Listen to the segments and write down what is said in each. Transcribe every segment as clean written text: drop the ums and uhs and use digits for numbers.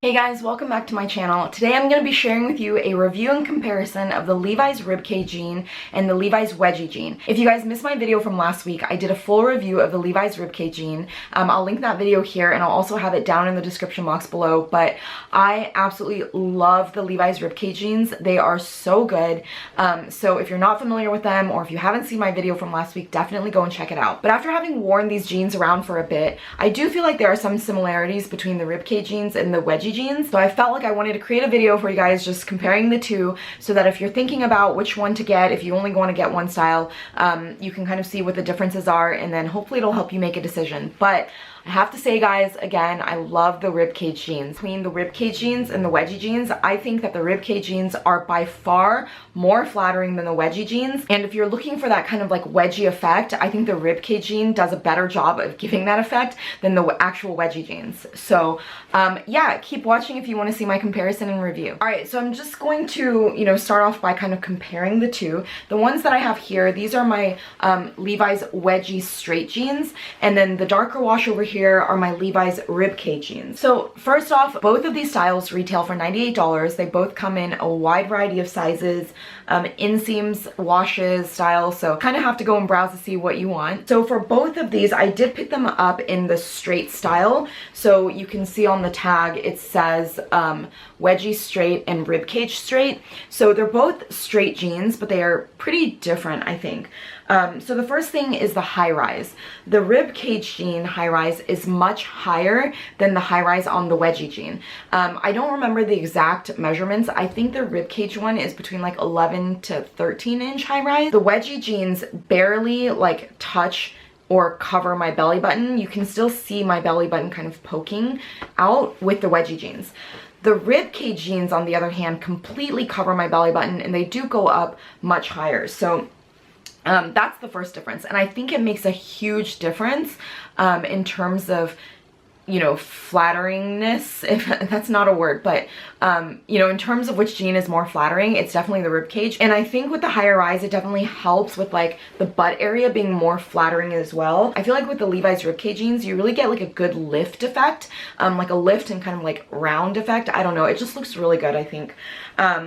Hey guys, welcome back to my channel. Today I'm going to be sharing with you a review and comparison of the Levi's Ribcage jean and the Levi's Wedgie jean. If you guys missed my video from last week, I did a full review of the Levi's Ribcage jean. I'll link that video here and I'll also have it down in the description box below, but I absolutely love the Levi's Ribcage jeans. They are so good. So if you're not familiar with them or if you haven't seen my video from last week, definitely go and check it out. But after having worn these jeans around for a bit, I do feel like there are some similarities between the Ribcage jeans and the Wedgie jeans. So I felt like I wanted to create a video for you guys just comparing the two so that if you're thinking about which one to get, if you only want to get one style, you can kind of see what the differences are and then hopefully it'll help you make a decision. But I have to say, guys, again, I love the Ribcage jeans. Between the Ribcage jeans and the Wedgie jeans, I think that the Ribcage jeans are by far more flattering than the Wedgie jeans. And if you're looking for that kind of like wedgie effect, I think the Ribcage jean does a better job of giving that effect than the actual Wedgie jeans. So yeah, keep watching if you want to see my comparison and review. All right, so I'm just going to, start off by kind of comparing the two. The ones that I have here, these are my Levi's Wedgie straight jeans, and then the darker wash over here are my Levi's Ribcage jeans. So first off, both of these styles retail for $98. They both come in a wide variety of sizes, inseams, washes, styles, so kind of have to go and browse to see what you want. So for both of these, I did pick them up in the straight style. So you can see on the tag, it says Wedgie straight and Ribcage straight. So they're both straight jeans, but they are pretty different, I think. So the first thing is the high rise. The Ribcage jean high rise is much higher than the high rise on the Wedgie jean. I don't remember the exact measurements. I think the Ribcage one is between like 11 to 13 inch high rise. The Wedgie jeans barely like touch or cover my belly button. You can still see my belly button kind of poking out with the Wedgie jeans. The Ribcage jeans, on the other hand, completely cover my belly button and they do go up much higher. So that's the first difference, and I think it makes a huge difference in terms of, flatteringness, if that's not a word, but in terms of which jean is more flattering, it's definitely the Ribcage. And I think with the higher rise, it definitely helps with like the butt area being more flattering as well. I feel like with the Levi's Ribcage jeans, you really get like a good lift effect, like a lift and kind of like round effect. I don't know, it just looks really good, I think.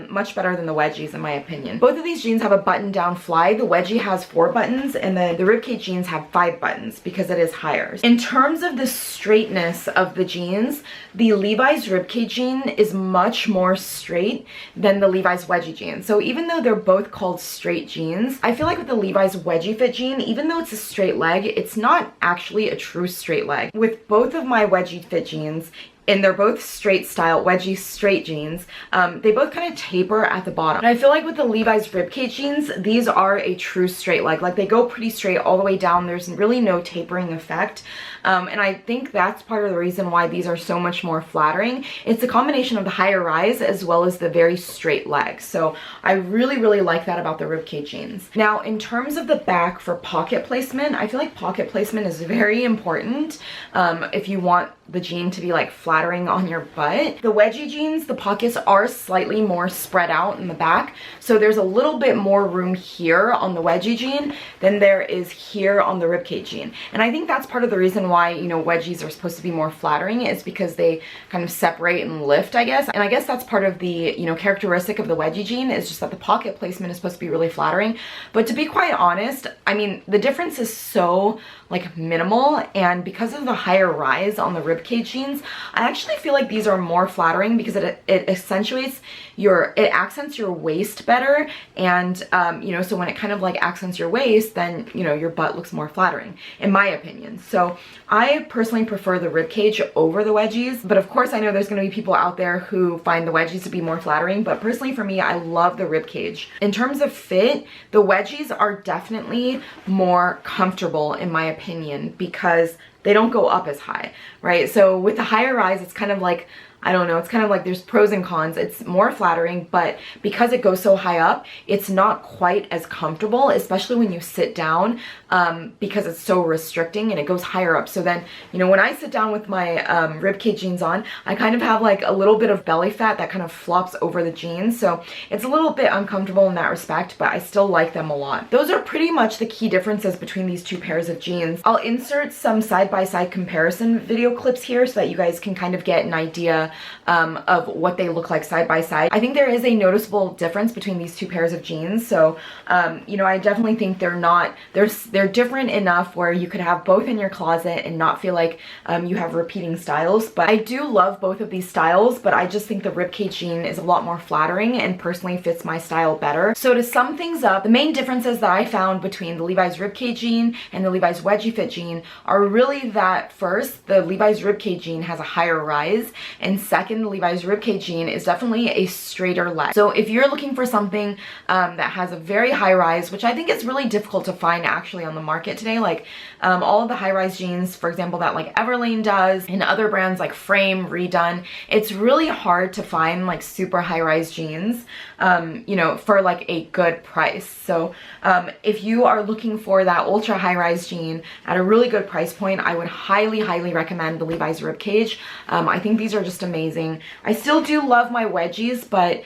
Much better than the Wedgies in my opinion. Both of these jeans have a button down fly. The Wedgie has 4 buttons and the Ribcage jeans have 5 buttons because it is higher. In terms of the straightness of the jeans, the Levi's Ribcage jean is much more straight than the Levi's Wedgie jean. So even though they're both called straight jeans, I feel like with the Levi's Wedgie fit jean, even though it's a straight leg, it's not actually a true straight leg. With both of my Wedgie fit jeans, and they're both straight style Wedgie straight jeans, they both kind of taper at the bottom. And I feel like with the Levi's Ribcage jeans, these are a true straight leg. Like they go pretty straight all the way down. There's really no tapering effect. And I think that's part of the reason why these are so much more flattering. It's a combination of the higher rise as well as the very straight leg. So I really, really like that about the Ribcage jeans. Now, in terms of the back for pocket placement, I feel like pocket placement is very important if you want the jean to be like flattering on your butt. The Wedgie jeans, the pockets are slightly more spread out in the back, so there's a little bit more room here on the Wedgie jean than there is here on the Ribcage jean. And I think that's part of the reason why, Wedgies are supposed to be more flattering, is because they kind of separate and lift, I guess. And I guess that's part of the, characteristic of the Wedgie jean, is just that the pocket placement is supposed to be really flattering. But to be quite honest, I mean, the difference is so like minimal, and because of the higher rise on the Ribcage jeans, I actually feel like these are more flattering because it accentuates it accents your waist better, and so when it kind of like accents your waist, then your butt looks more flattering in my opinion. So I personally prefer the Ribcage over the Wedgies, but of course I know there's going to be people out there who find the Wedgies to be more flattering, but personally for me, I love the Ribcage. In terms of fit, the Wedgies are definitely more comfortable in my opinion because they don't go up as high, right? So with the higher rise, it's kind of like, I don't know, it's kind of like there's pros and cons. It's more flattering, but because it goes so high up, it's not quite as comfortable, especially when you sit down, because it's so restricting and it goes higher up. So then, when I sit down with my Ribcage jeans on, I kind of have like a little bit of belly fat that kind of flops over the jeans. So it's a little bit uncomfortable in that respect, but I still like them a lot. Those are pretty much the key differences between these two pairs of jeans. I'll insert some side-by-side comparison video clips here so that you guys can kind of get an idea of what they look like side by side. I think there is a noticeable difference between these two pairs of jeans. So, you know, I definitely think they're different enough where you could have both in your closet and not feel like you have repeating styles. But I do love both of these styles, but I just think the Ribcage jean is a lot more flattering and personally fits my style better. So to sum things up, the main differences that I found between the Levi's Ribcage jean and the Levi's Wedgie fit jean are really that first, the Levi's Ribcage jean has a higher rise, and second, the Levi's Ribcage jean is definitely a straighter leg. So if you're looking for something that has a very high rise, which I think is really difficult to find actually on the market today, like all of the high rise jeans, for example, that like Everlane does and other brands like Frame, Redone, it's really hard to find like super high rise jeans, you know, for like a good price. So if you are looking for that ultra high rise jean at a really good price point, I would highly recommend the Levi's Ribcage. I think these are just amazing. I still do love my wedgies, but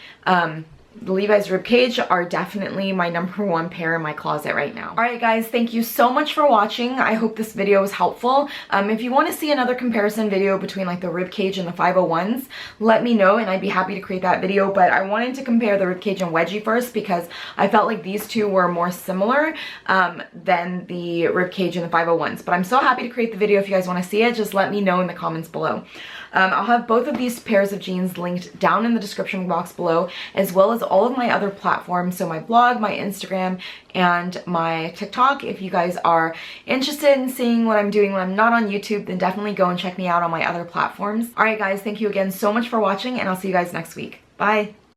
the Levi's Ribcage are definitely my #1 pair in my closet right now. Alright guys, thank you so much for watching. I hope this video was helpful. If you want to see another comparison video between like the Ribcage and the 501s, let me know and I'd be happy to create that video. But I wanted to compare the Ribcage and Wedgie first because I felt like these two were more similar than the Ribcage and the 501s. But I'm so happy to create the video. If you guys want to see it, just let me know in the comments below. I'll have both of these pairs of jeans linked down in the description box below, as well as all of my other platforms, so my blog, my Instagram, and my TikTok. If you guys are interested in seeing what I'm doing when I'm not on YouTube, then definitely go and check me out on my other platforms. Alright guys, thank you again so much for watching, and I'll see you guys next week. Bye!